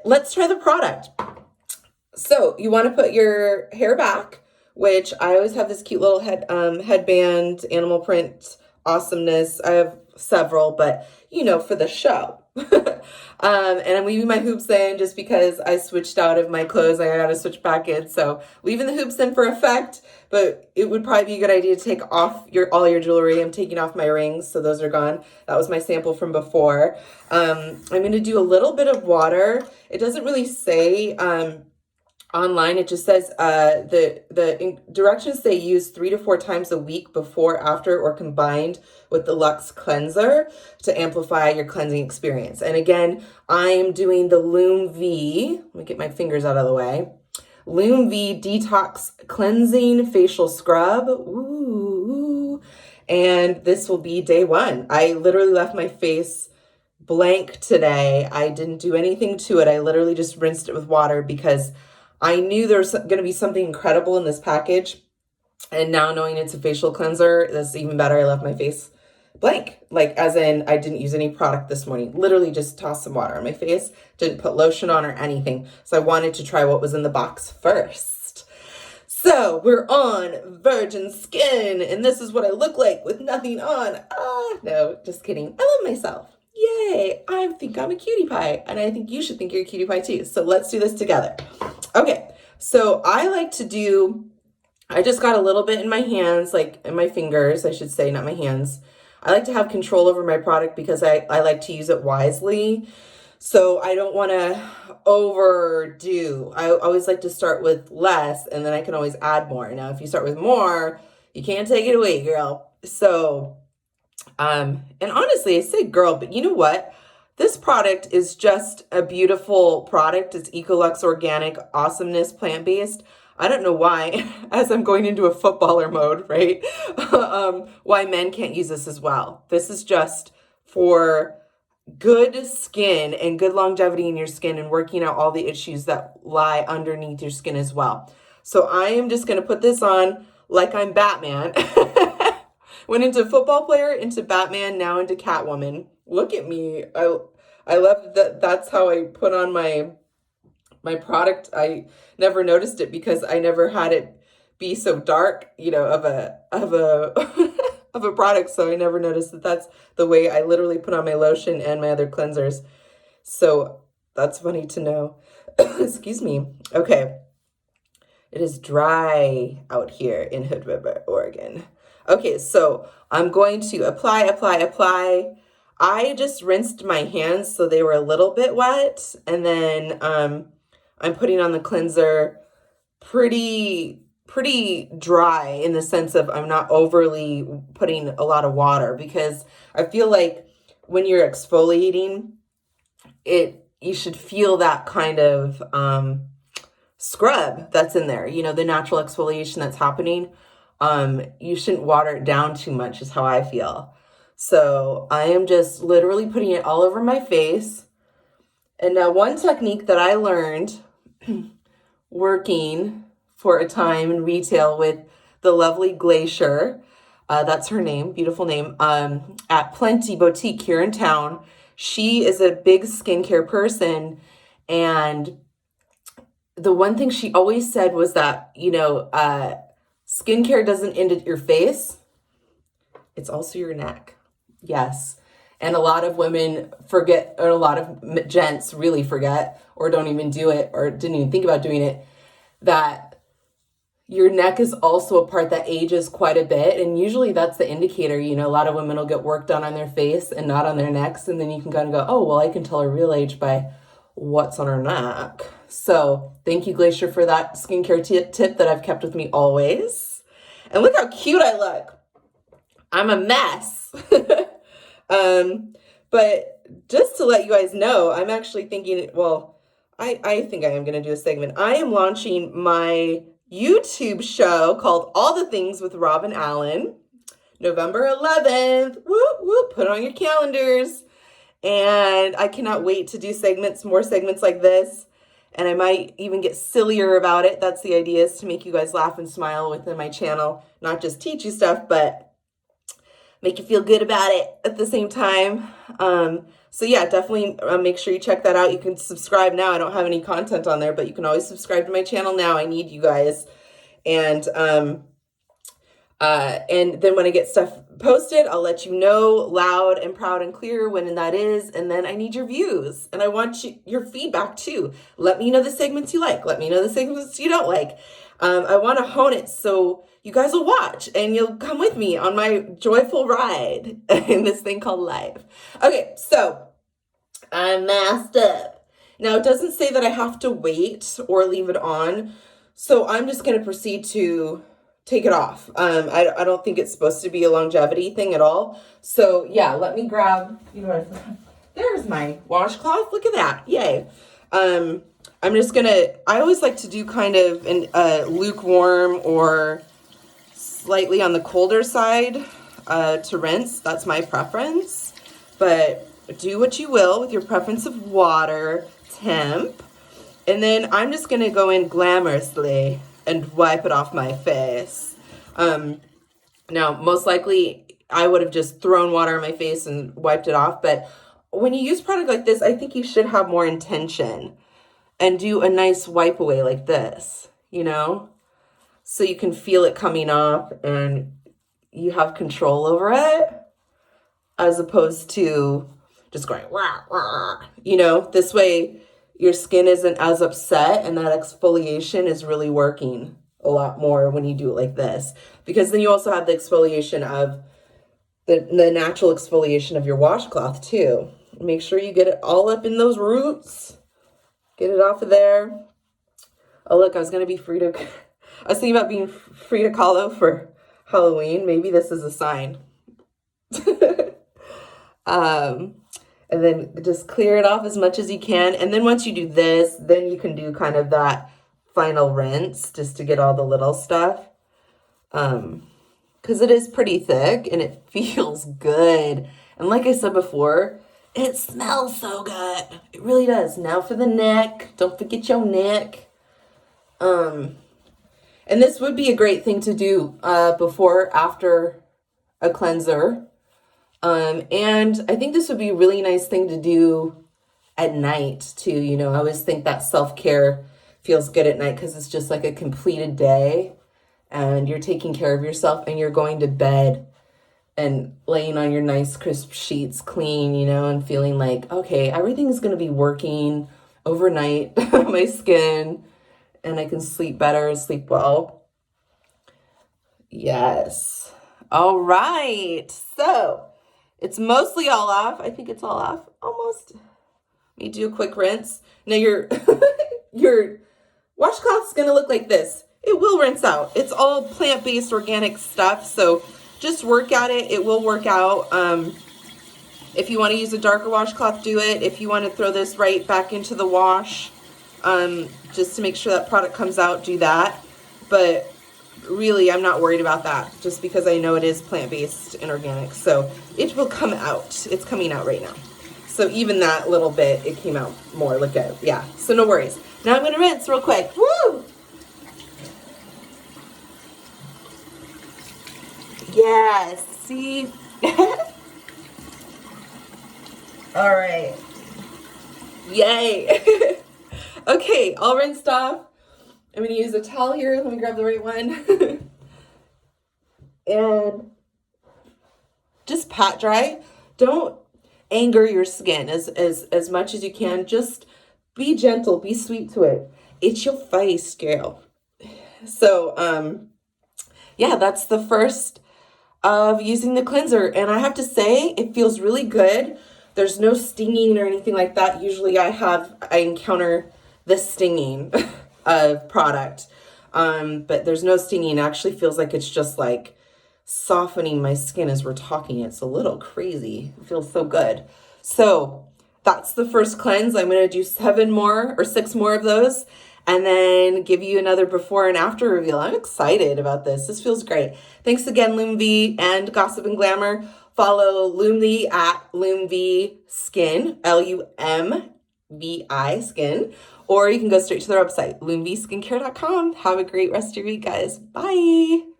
let's try the product. So you want to put your hair back, which I always have this cute little headband, animal print awesomeness. I have several, but for the show. And I'm leaving my hoops in just because I switched out of my clothes. I got to switch back in. So leaving the hoops in for effect, but it would probably be a good idea to take off all your jewelry. I'm taking off my rings, so those are gone. That was my sample from before. I'm going to do a little bit of water. It doesn't really say online. It just says the directions say use 3 to 4 times a week before, after, or combined with the Luxe cleanser to amplify your cleansing experience. And again, I'm doing the Lumvi. Let me get my fingers out of the way. Lumvi Detox Cleansing Facial Scrub. Ooh. And this will be day 1. I literally left my face blank today. I didn't do anything to it. I literally just rinsed it with water because I knew there's going to be something incredible in this package. And now knowing it's a facial cleanser, that's even better. I left my face blank. Like, as in, I didn't use any product this morning. Literally just tossed some water on my face. Didn't put lotion on or anything. So I wanted to try what was in the box first. So we're on virgin skin. And this is what I look like with nothing on. No, just kidding. I love myself. Yay. I think I'm a cutie pie. And I think you should think you're a cutie pie too. So let's do this together. Okay, so I just got a little bit in my hands, like in my fingers, I should say, not my hands. I like to have control over my product because I like to use it wisely. So I don't want to overdo. I always like to start with less and then I can always add more. Now, if you start with more, you can't take it away, girl. So, and honestly, I say girl, but you know what? This product is just a beautiful product. It's Ecolux organic, awesomeness, plant-based. I don't know why, as I'm going into a footballer mode, right? Why men can't use this as well. This is just for good skin and good longevity in your skin and working out all the issues that lie underneath your skin as well. So I am just going to put this on like I'm Batman. Went into football player, into Batman, now into Catwoman. Look at me. I love that. That's how I put on my product. I never noticed it because I never had it be so dark, of a of a product. So I never noticed that that's the way I literally put on my lotion and my other cleansers. So that's funny to know. Excuse me. Okay. It is dry out here in Hood River, Oregon. Okay, so I'm going to apply. I just rinsed my hands so they were a little bit wet. And then I'm putting on the cleanser pretty dry in the sense of I'm not overly putting a lot of water because I feel like when you're exfoliating, you should feel that kind of scrub that's in there, the natural exfoliation that's happening. You shouldn't water it down too much is how I feel. So I am just literally putting it all over my face. And now one technique that I learned working for a time in retail with the lovely Glacier, that's her name, beautiful name, at Plenty Boutique here in town. She is a big skincare person. And the one thing she always said was that, skincare doesn't end at your face. It's also your neck. Yes. And a lot of women forget, or a lot of gents really forget, or don't even do it, or didn't even think about doing it, that your neck is also a part that ages quite a bit. And usually that's the indicator. A lot of women will get work done on their face and not on their necks. And then you can kind of go, oh, well, I can tell her real age by what's on her neck. So thank you, Glacier, for that skincare tip that I've kept with me always. And look how cute I look. I'm a mess. But just to let you guys know, I'm actually thinking, well, I think I am going to do a segment. I am launching my YouTube show called All the Things with Robin Allen, November 11th. Whoop, whoop, put it on your calendars. And I cannot wait to do more segments like this. And I might even get sillier about it. That's the idea, is to make you guys laugh and smile within my channel. Not just teach you stuff, but make you feel good about it at the same time. So yeah, definitely make sure you check that out. You can subscribe now. I don't have any content on there, but you can always subscribe to my channel now. I need you guys. And then when I get stuff posted, I'll let you know loud and proud and clear when that is. And then I need your views, and I want your feedback too. Let me know the segments you like. Let me know the segments you don't like. I want to hone it so you guys will watch and you'll come with me on my joyful ride in this thing called life. Okay, so I'm masked up. Now, it doesn't say that I have to wait or leave it on, so I'm just going to proceed to take it off. I don't think it's supposed to be a longevity thing at all. So yeah, let me grab, there's my washcloth. Look at that. Yay. I'm just gonna, I always like to do kind of an lukewarm or slightly on the colder side to rinse. That's my preference, but do what you will with your preference of water temp. And then I'm just gonna go in glamorously and wipe it off my face. Now, most likely, I would have just thrown water on my face and wiped it off. But when you use product like this, I think you should have more intention and do a nice wipe away like this, so you can feel it coming off and you have control over it, as opposed to just going, wah, wah. This way your skin isn't as upset, and that exfoliation is really working a lot more when you do it like this, because then you also have the exfoliation of the natural exfoliation of your washcloth too. Make sure you get it all up in those roots. Get it off of there. Oh, look, I was thinking about being Frida Kahlo for Halloween. Maybe this is a sign. And then just clear it off as much as you can. And then once you do this, then you can do kind of that final rinse just to get all the little stuff. Because it is pretty thick and it feels good. And like I said before, it smells so good. It really does. Now for the neck. Don't forget your neck. And this would be a great thing to do before or after a cleanser. And I think this would be a really nice thing to do at night too. I always think that self-care feels good at night because it's just like a completed day and you're taking care of yourself and you're going to bed and laying on your nice crisp sheets clean, and feeling like, okay, everything's going to be working overnight on my skin and I can sleep better, sleep well. Yes. All right. So it's mostly all off. I think it's all off. Almost. Let me do a quick rinse. Now your washcloth is going to look like this. It will rinse out. It's all plant-based organic stuff. So just work at it. It will work out. If you want to use a darker washcloth, do it. If you want to throw this right back into the wash, just to make sure that product comes out, do that. But really, I'm not worried about that just because I know it is plant-based and organic. So it will come out. It's coming out right now. So even that little bit, it came out more. Look at it. Yeah. So no worries. Now I'm going to rinse real quick. Woo! Yes. See? All right. Yay. Okay. All rinsed off. I'm going to use a towel here. Let me grab the right one. And just pat dry. Don't anger your skin as much as you can. Just be gentle. Be sweet to it. It's your face, girl. So, yeah, that's the first of using the cleanser. And I have to say, it feels really good. There's no stinging or anything like that. Usually I encounter the stinging of product. But there's no stinging. It actually feels like it's just like softening my skin as we're talking. It's a little crazy. It feels so good. So that's the first cleanse. I'm going to do 6 more of those and then give you another before and after reveal. I'm excited about this. This feels great. Thanks again, Lumvi and Gossip and Glamour. Follow Lumvi at Lumvi Skin, Lumvi Skin, or you can go straight to their website, lumviskincare.com. Have a great rest of your week, guys. Bye.